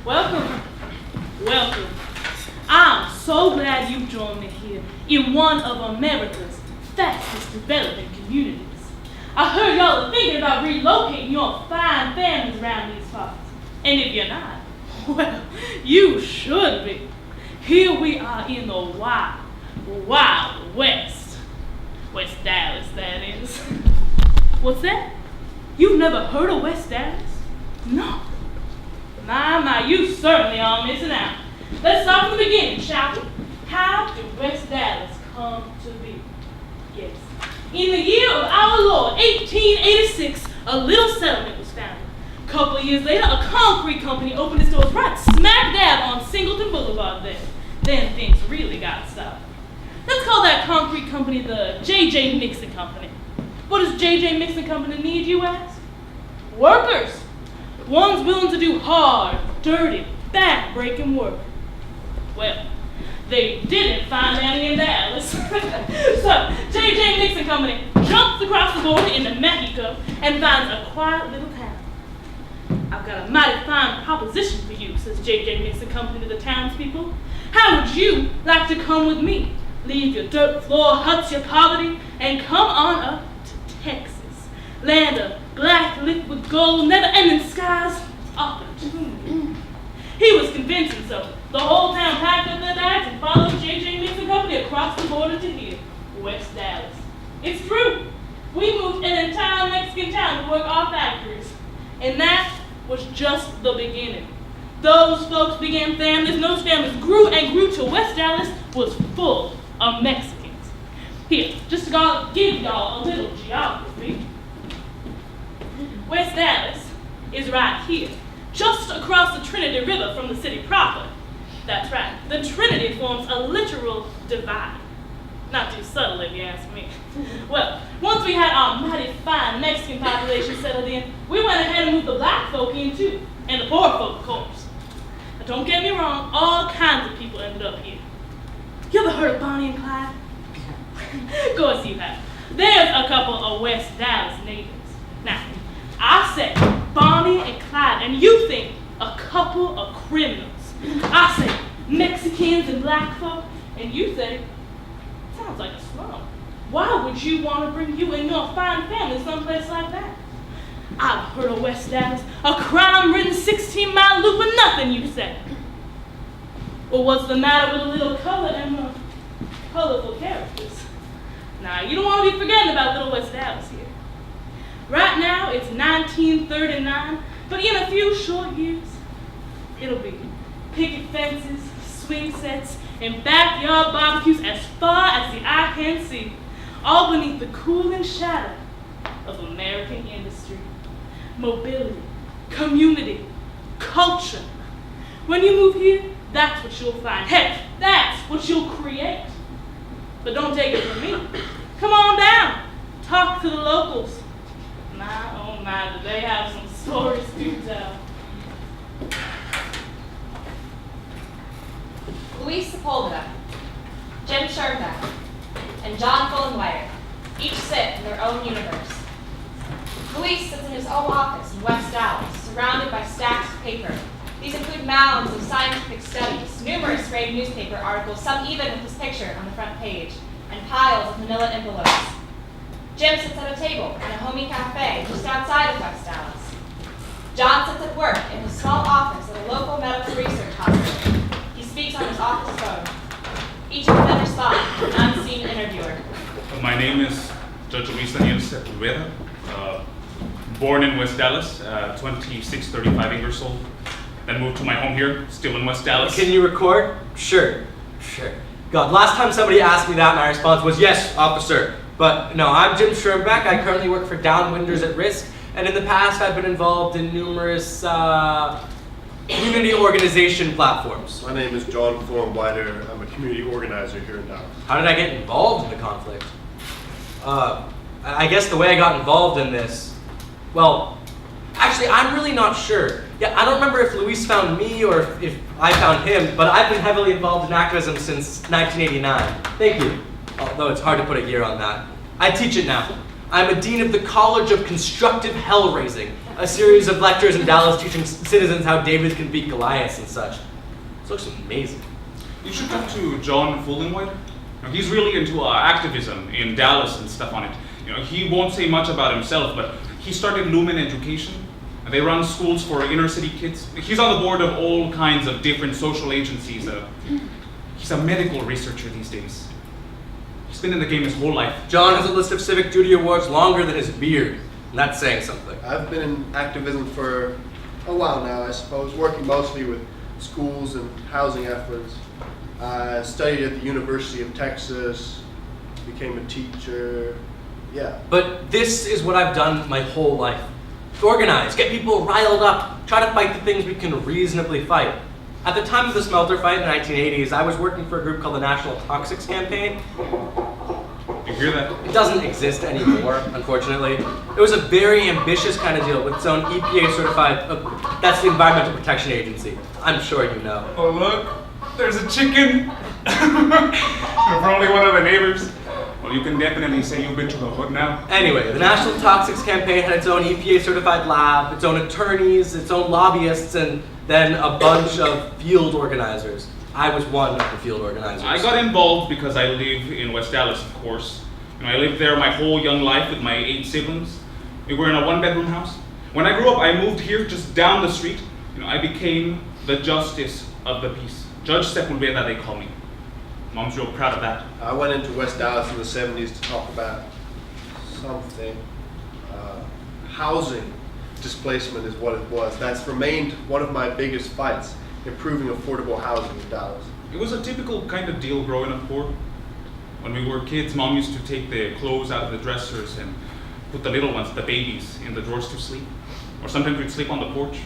Welcome. Welcome. I'm so glad you joined me here in one of America's fastest developing communities. I heard y'all are thinking about relocating your fine families around these parts. And if you're not, well, you should be. Here we are in the wild, wild west. West Dallas, that is. What's that? You've never heard of West Dallas? No. My, you certainly are missing out. Let's start from the beginning, shall we? How did West Dallas come to be? Yes. In the year of our Lord, 1886, a little settlement was founded. A couple of years later, a concrete company opened its doors right smack dab on Singleton Boulevard there. Then things really got started. Let's call that concrete company the J.J. Mixon Company. What does J.J. Mixon Company need, you ask? Workers. Ones willing to do hard, dirty, back-breaking work. Well, they didn't find any in Dallas. So, J.J. Mixon Company jumps across the border into Mexico and finds a quiet little town. I've got a mighty fine proposition for you, says J.J. Mixon Company to the townspeople. How would you like to come with me? Leave your dirt floor huts, your poverty, and come on up to Texas. Land of black liquid gold, never-ending skies, opportunity. He was convincing, so the whole town packed up their bags and followed J.J. Mixon Company across the border to here, West Dallas. It's true. We moved an entire Mexican town to work our factories. And that was just the beginning. Those folks began families, and those families grew and grew till West Dallas was full of Mexicans. Here, just to give y'all a little geography. West Dallas is right here, just across the Trinity River from the city proper. That's right, the Trinity forms a literal divide. Not too subtle if you ask me. Well, once we had our mighty fine Mexican population settled in, we went ahead and moved the black folk in too, and the poor folk, of course. Now, don't get me wrong, all kinds of people ended up here. You ever heard of Bonnie and Clyde? Of course you have. There's a couple of West Dallas natives. Now, I say Bonnie and Clyde, and you think a couple of criminals. I say Mexicans and black folk, and you say, sounds like a slum. Why would you want to bring you and your fine family someplace like that? I've heard of West Dallas, a crime-ridden 16-mile loop of nothing, you say. Well, what's the matter with a little color and the colorful characters? Now, you don't want to be forgetting about little West Dallas here. Right now, it's 1939, but in a few short years, it'll be picket fences, swing sets, and backyard barbecues as far as the eye can see, all beneath the cooling shadow of American industry, mobility, community, culture. When you move here, that's what you'll find. Heck, that's what you'll create. But don't take it from me. Come on down, talk to the locals. My, oh my, do they have some stories to tell. Luis Sepulveda, Jim Schoenbeck, and John Fullenweider each sit in their own universe. Luis sits in his own office in West Dallas, surrounded by stacks of paper. These include mounds of scientific studies, numerous framed newspaper articles, some even with his picture on the front page, and piles of manila envelopes. Jim sits at a table in a homey cafe just outside of West Dallas. John sits at work in his small office at a local medical research hospital. He speaks on his office phone. Each of them respond to an unseen interviewer. My name is Judge Luis Daniel Sepulveda, born in West Dallas, 2635 Ingersoll. Then moved to my home here, still in West Dallas. Can you record? Sure. God, last time somebody asked me that, my response was, yes, officer. But no, I'm Jim Schoenbeck. I currently work for Downwinders at Risk, and in the past I've been involved in numerous community organization platforms. My name is John Fullenweider. I'm a community organizer here in Dallas. How did I get involved in the conflict? I guess the way I got involved in this, well, actually, I'm really not sure. Yeah, I don't remember if Luis found me or if I found him, but I've been heavily involved in activism since 1989. Thank you. Although it's hard to put a year on that. I teach it now. I'm a dean of the College of Constructive Hell-Raising, a series of lectures in Dallas teaching citizens how David can beat Goliath and such. This looks amazing. You should talk to John Fullenweider. He's really into activism in Dallas and stuff on it. He won't say much about himself, but he started Lumen Education. They run schools for inner city kids. He's on the board of all kinds of different social agencies. He's a medical researcher these days. He's been in the game his whole life. John has a list of civic duty awards longer than his beard. And that's saying something. I've been in activism for a while now, I suppose, working mostly with schools and housing efforts. I studied at the University of Texas, became a teacher, yeah. But this is what I've done my whole life. Organize, get people riled up, try to fight the things we can reasonably fight. At the time of the smelter fight in the 1980s, I was working for a group called the National Toxics Campaign. You hear that? It doesn't exist anymore, unfortunately. It was a very ambitious kind of deal with its own EPA certified, that's the Environmental Protection Agency. I'm sure you know. Oh look, there's a chicken. You're probably one of the neighbors. Well, you can definitely say you've been to the hood now. Anyway, the National Toxics Campaign had its own EPA certified lab, its own attorneys, its own lobbyists, and then a bunch of field organizers. I was one of the field organizers. I got involved because I live in West Dallas, of course. I lived there my whole young life with my 8 siblings. We were in a 1-bedroom house. When I grew up, I moved here just down the street. I became the justice of the peace. Judge Sepulveda, they call me. Mom's real proud of that. I went into West Dallas in the 70s to talk about something. Housing displacement is what it was. That's remained one of my biggest fights, improving affordable housing in Dallas. It was a typical kind of deal growing up poor. When we were kids, Mom used to take the clothes out of the dressers and put the little ones, the babies, in the drawers to sleep. Or sometimes we'd sleep on the porch.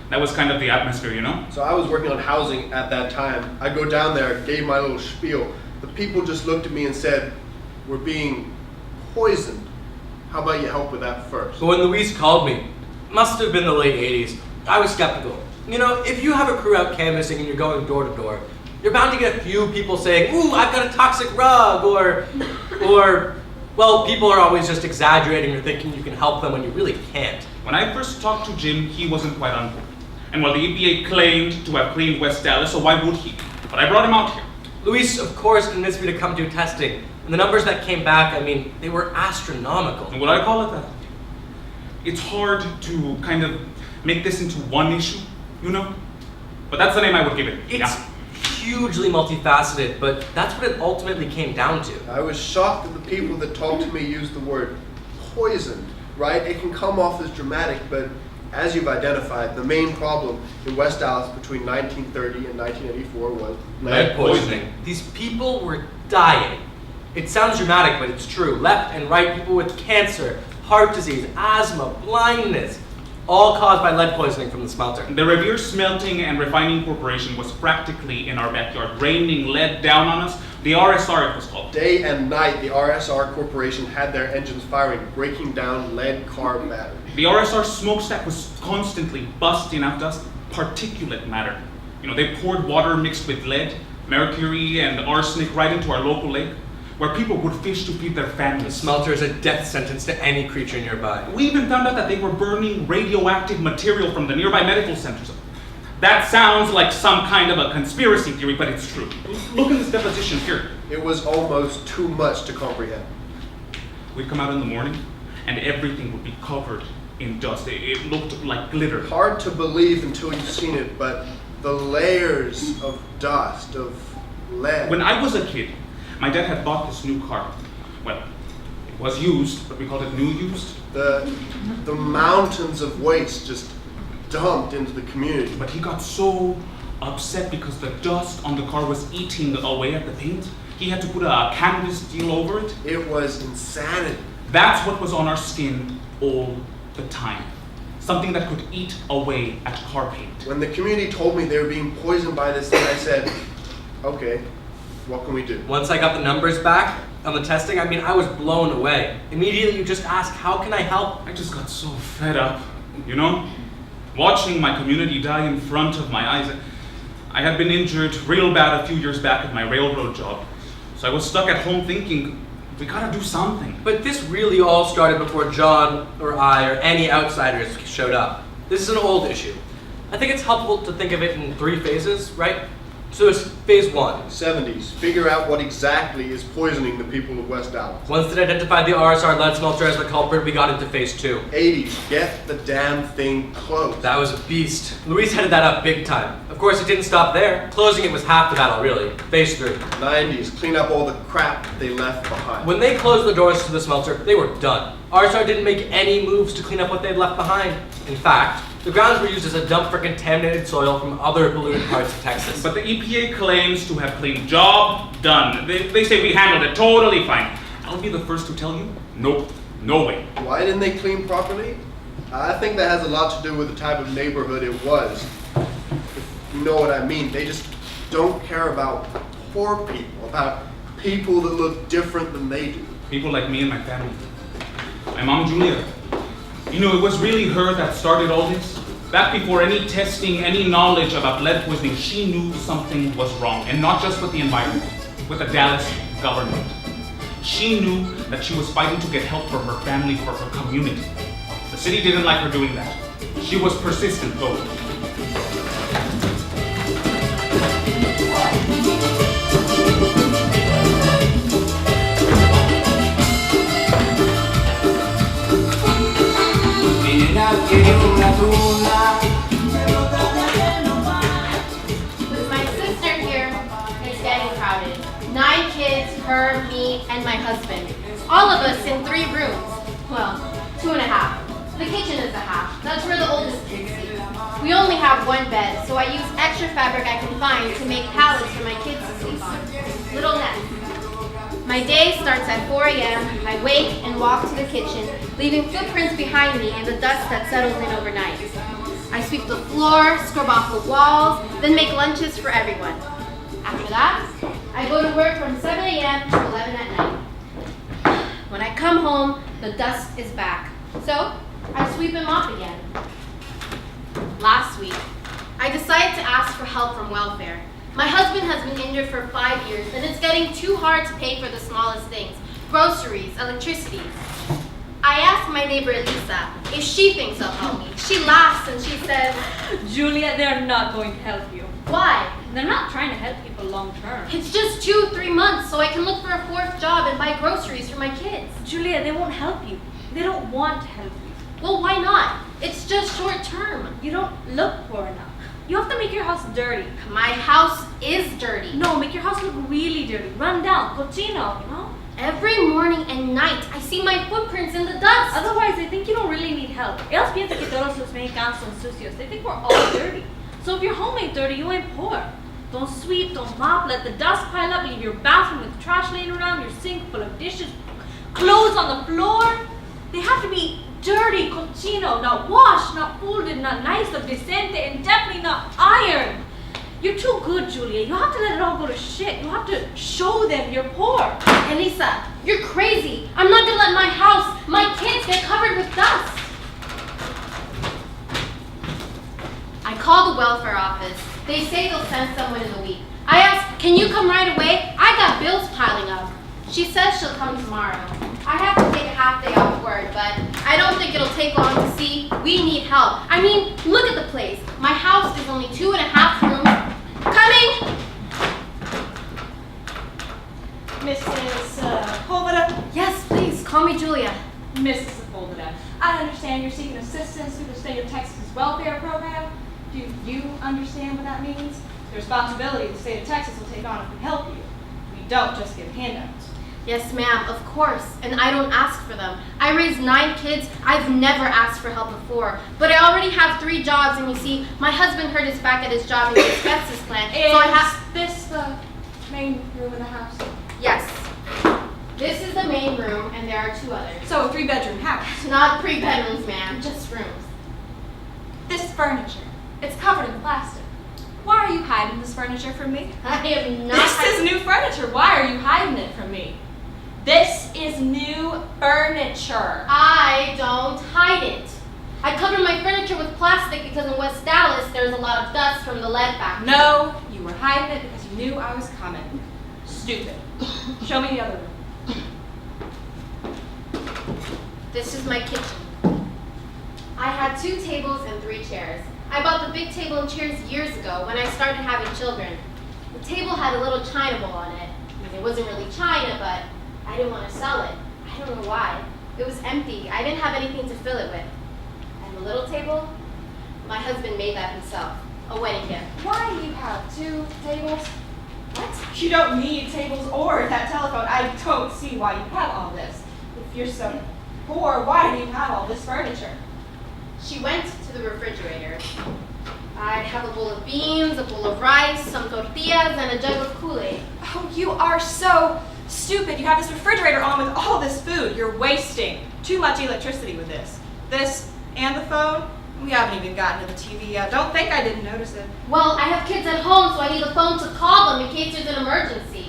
That was kind of the atmosphere, So I was working on housing at that time. I go down there, gave my little spiel. The people just looked at me and said, "We're being poisoned. How about you help with that first?" But when Luis called me, must have been the late 80s, I was skeptical. If you have a crew out canvassing and you're going door to door, you're bound to get a few people saying, "Ooh, I've got a toxic rug," or, well, people are always just exaggerating or thinking you can help them when you really can't. When I first talked to Jim, he wasn't quite on board. And while the EPA claimed to have cleaned West Dallas, so why would he? But I brought him out here. Luis, of course, convinced me to come do testing. And the numbers that came back, they were astronomical. And would I call it that? It's hard to kind of make this into one issue, But that's the name I would give it. It's hugely multifaceted, but that's what it ultimately came down to. I was shocked that the people that talked to me used the word poisoned, right? It can come off as dramatic, but as you've identified, the main problem in West Dallas between 1930 and 1984 was lead poisoning. These people were dying. It sounds dramatic, but it's true. Left and right, people with cancer, heart disease, asthma, blindness, all caused by lead poisoning from the smelter. The Revere Smelting and Refining Corporation was practically in our backyard, raining lead down on us. The RSR, it was called. Day and night, the RSR Corporation had their engines firing, breaking down lead car batteries. The RSR smokestack was constantly busting out dust, particulate matter. They poured water mixed with lead, mercury, and arsenic right into our local lake, where people would fish to feed their The families. smelter is a death sentence to any creature nearby. We even found out that they were burning radioactive material from the nearby medical centers. That sounds like some kind of a conspiracy theory, but it's true. Look at this deposition here. It was almost too much to comprehend. We'd come out in the morning, and everything would be covered in dust. It looked like glitter. Hard to believe until you've seen it, but the layers of dust, of lead. When I was a kid, my dad had bought this new car. Well, it was used, but we called it new used. The mountains of waste just dumped into the community. But he got so upset because the dust on the car was eating away at the paint. He had to put a canvas deal over it. It was insanity. That's what was on our skin all the time. Something that could eat away at car paint. When the community told me they were being poisoned by this thing, I said, okay, what can we do? Once I got the numbers back on the testing, I was blown away. Immediately you just ask, how can I help? I just got so fed up, Watching my community die in front of my eyes. I had been injured real bad a few years back at my railroad job. So I was stuck at home thinking, We gotta do something. But this really all started before John or I or any outsiders showed up. This is an old issue. I think it's helpful to think of it in 3 phases, right? So it's phase 1. 70s. Figure out what exactly is poisoning the people of West Dallas. Once it identified the RSR lead smelter as the culprit, we got into phase 2. 80s. Get the damn thing closed. That was a beast. Luis headed that up big time. Of course, it didn't stop there. Closing it was half the battle, really. Phase 3. 90s. Clean up all the crap they left behind. When they closed the doors to the smelter, they were done. RSR didn't make any moves to clean up what they'd left behind. In fact, the grounds were used as a dump for contaminated soil from other polluted parts of Texas. But the EPA claims to have claimed job done. They say we handled it totally fine. I'll be the first to tell you, nope, no way. Why didn't they clean properly? I think that has a lot to do with the type of neighborhood it was. If you know what I mean. They just don't care about poor people, about people that look different than they do. People like me and my family. My mom, Julia. You know, it was really her that started all this. Back before any testing, any knowledge about lead poisoning, she knew something was wrong. And not just with the environment, with the Dallas government. She knew that she was fighting to get help for her family, for her community. The city didn't like her doing that. She was persistent, though. With my sister here, it's getting crowded. 9 kids, her, me, and my husband. All of us in 3 rooms. Well, 2.5. The kitchen is a half. That's where the oldest kids sleep. We only have 1 bed, so I use extra fabric I can find to make pallets for my kids to sleep on. Little nest. My day starts at 4 a.m. I wake and walk to the kitchen, leaving footprints behind me in the dust that settles in overnight. I sweep the floor, scrub off the walls, then make lunches for everyone. After that, I go to work from 7 a.m. to 11 at night. When I come home, the dust is back. So, I sweep and mop again. Last week, I decided to ask for help from welfare. My husband has been injured for 5 years, and it's getting too hard to pay for the smallest things, groceries, electricity. I asked my neighbor Elisa if she thinks I'll help me. She laughs and she says, Julia, they're not going to help you. why? They're not trying to help people long term. It's just 2-3 months so I can look for a 4th job and buy groceries for my kids. Julia, they won't help you. They don't want to help you. Well, why not? It's just short term. You don't look poor enough. You have to make your house dirty. My house is dirty. No, make your house look really dirty. Run down, cochino, you know? Every morning and night, I see my footprints in the dust. Otherwise, they think you don't really need help. Ellos piensan que todos los mexicanos son sucios. They think we're all dirty. So if your home ain't dirty, you ain't poor. Don't sweep, don't mop, let the dust pile up, leave your bathroom with trash laying around, your sink full of dishes, clothes on the floor. They have to be dirty, cochino, not washed, not folded, not nice, not decente, and definitely not ironed. You're too good, Julia. You have to let it all go to shit. You have to show them you're poor. Elisa, you're crazy. I'm not gonna let my house, my kids get covered with dust. I call the welfare office. They say they'll send someone in a week. I ask, can you come right away? I got bills piling up. She says she'll come tomorrow. I have to take a half day off work, but I don't think it'll take long to see we need help. I mean, look at the place. My house is only 2.5 rooms. Coming! Mrs. Sepulveda? Yes, please, call me Julia. Mrs. Sepulveda, I understand you're seeking assistance through the state of Texas welfare program. Do you understand what that means? The responsibility the state of Texas will take on if we help you. We don't just give handouts. Yes, ma'am, of course, and I don't ask for them. I raised 9 kids. I've never asked for help before, but I already have 3 jobs, and you see, my husband hurt his back at his job in the asbestos plant, so I have... Is this the main room in the house? Yes. This is the main room, and there are 2 others. So a 3-bedroom house. Not 3 bedrooms, ma'am, just rooms. This furniture, it's covered in plastic. Why are you hiding this furniture from me? I am not... This is new furniture. Why are you hiding it from me? This is new furniture. I don't hide it. I cover my furniture with plastic because in West Dallas, there's a lot of dust from the lead factory. No, you were hiding it because you knew I was coming. Stupid. Show me the other room. This is my kitchen. I had 2 tables and 3 chairs. I bought the big table and chairs years ago when I started having children. The table had a little china bowl on it. I mean, it wasn't really china, but I didn't want to sell it. I don't know why. It was empty. I didn't have anything to fill it with. And the little table? My husband made that himself. A wedding gift. Why do you have 2 tables? What? You don't need tables or that telephone. I don't see why you have all this. If you're so poor, why do you have all this furniture? She went to the refrigerator. I have a bowl of beans, a bowl of rice, some tortillas, and a jug of Kool-Aid. Oh, you are so stupid. You have this refrigerator on with all this food. You're wasting too much electricity with this. This and the phone. We haven't even gotten to the TV yet. Don't think I didn't notice it. Well, I have kids at home, so I need a phone to call them in case there's an emergency.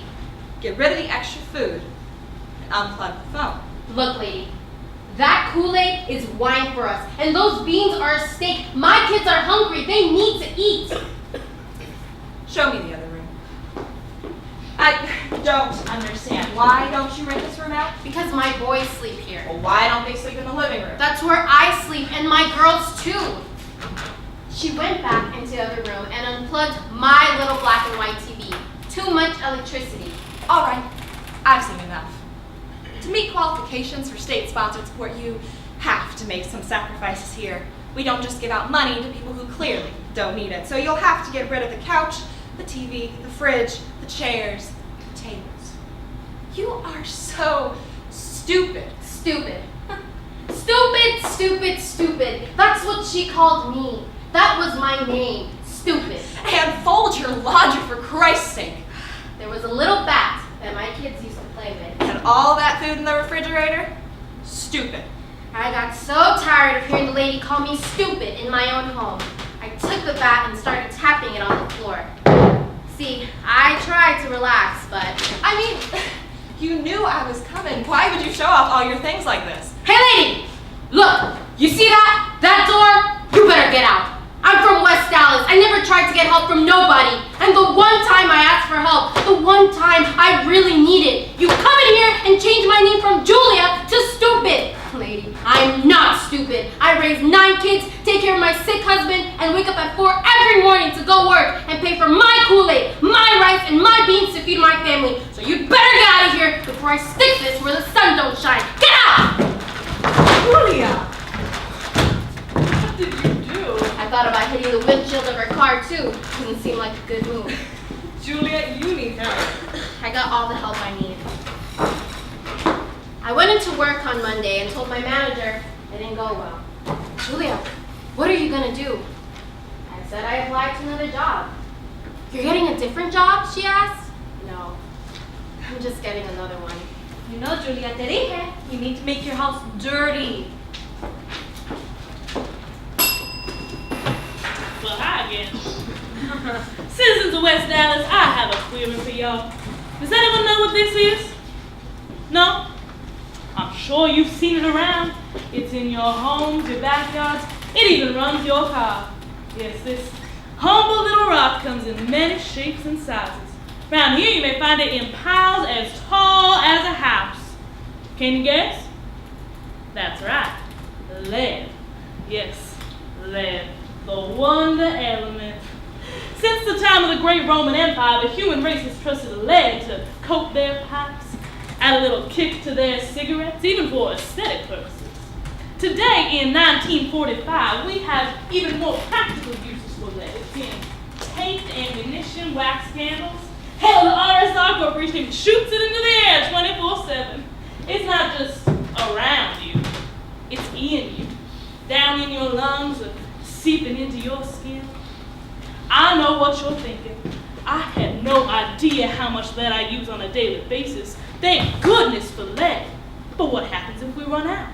Get rid of the extra food and unplug the phone. Look, lady, that Kool-Aid is wine for us, and those beans are a steak. My kids are hungry. They need to eat. Show me the other room. I don't understand. Why don't you rent this room out? Because my boys sleep here. Well, why don't they sleep in the living room? That's where I sleep, and my girls too. She went back into the other room and unplugged my little black and white TV. Too much electricity. All right, I've seen enough. To meet qualifications for state-sponsored support, you have to make some sacrifices here. We don't just give out money to people who clearly don't need it. So you'll have to get rid of the couch, the TV, the fridge, the chairs, the tables. You are so stupid. Stupid. Stupid, stupid, stupid. That's what she called me. That was my name. Stupid. And fold your laundry for Christ's sake. There was a little bat that my kids used to play with. And all that food in the refrigerator? Stupid. I got so tired of hearing the lady call me stupid in my own home. I took the bat and started tapping it on the floor. See, I tried to relax, but... I mean, you knew I was coming. Why would you show off all your things like this? Hey lady! Look! You see that? That door? You better get out. I'm from West Dallas. I never tried to get help from nobody. And the one time I asked for help, the one time I really needed, you come in here and change my name from Julia to stupid. Lady, I'm not stupid. I raised 9 kids, take care of my sick husband, and wake up at 4 every morning to go work and pay for my Kool-Aid, my rice, and my beans to feed my family. So you'd better get out of here before I stick this where the sun don't shine. Get out! Julia! What did you do? I thought about hitting the windshield of her car too. Didn't seem like a good move. Julia, you need help. I got all the help I need. I went into work on Monday and told my manager it didn't go well. Julia, what are you gonna do? I said I applied to another job. You're getting a different job? She asked. No, I'm just getting another one. You know, Julia, te dije, you need to make your house dirty. Well, hi again. Citizens of West Dallas, I have a query for y'all. Does anyone know what this is? No? I'm sure you've seen it around. It's in your homes, your backyards. It even runs your car. Yes, this humble little rock comes in many shapes and sizes. Around here you may find it in piles as tall as a house. Can you guess? That's right. Lead. Yes, lead. The wonder element. Since the time of the great Roman Empire, the human race has trusted lead to coat their pipes, add a little kick to their cigarettes, even for aesthetic purposes. Today, in 1945, we have even more practical uses for lead. It's in taped ammunition, wax candles. Hell, the RSR Corporation even shoots it into the air 24/7. It's not just around you, it's in you, down in your lungs, or seeping into your skin. I know what you're thinking. I had no idea how much lead I use on a daily basis. Thank goodness for lead. But what happens if we run out?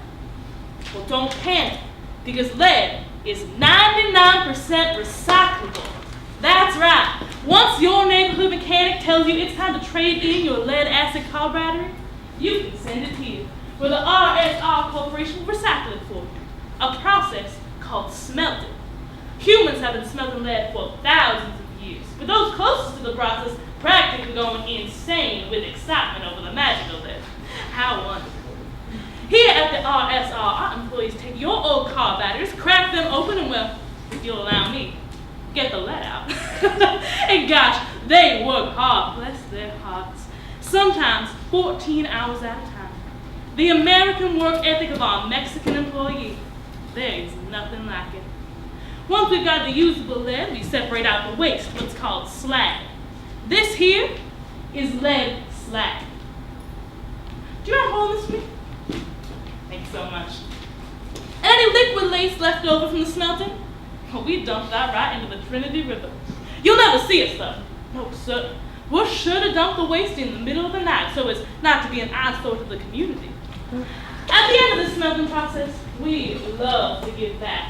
Well, don't panic, because lead is 99% recyclable. That's right. Once your neighborhood mechanic tells you it's time to trade in your lead acid car battery, you can send it here, where the RSR Corporation will recycle it for you. A process called smelting. Humans have been smelting lead for thousands of years, but those closest to the process practically going insane with excitement over the magic of lead. How wonderful. Here at the RSR, our employees take your old car batteries, crack them open, and well, if you'll allow me, get the lead out. And gosh, they work hard, bless their hearts. Sometimes 14 hours at a time. The American work ethic of our Mexican employee, there is nothing like it. Once we've got the usable lead, we separate out the waste, what's called slag. This here is lead slag. Do you mind holding this for me? Thanks so much. Any liquid waste left over from the smelting? Well, we dump that right into the Trinity River. You'll never see us though. No, sir. We're sure to dump the waste in the middle of the night so as not to be an eyesore to the community. At the end of the smelting process, we love to give back.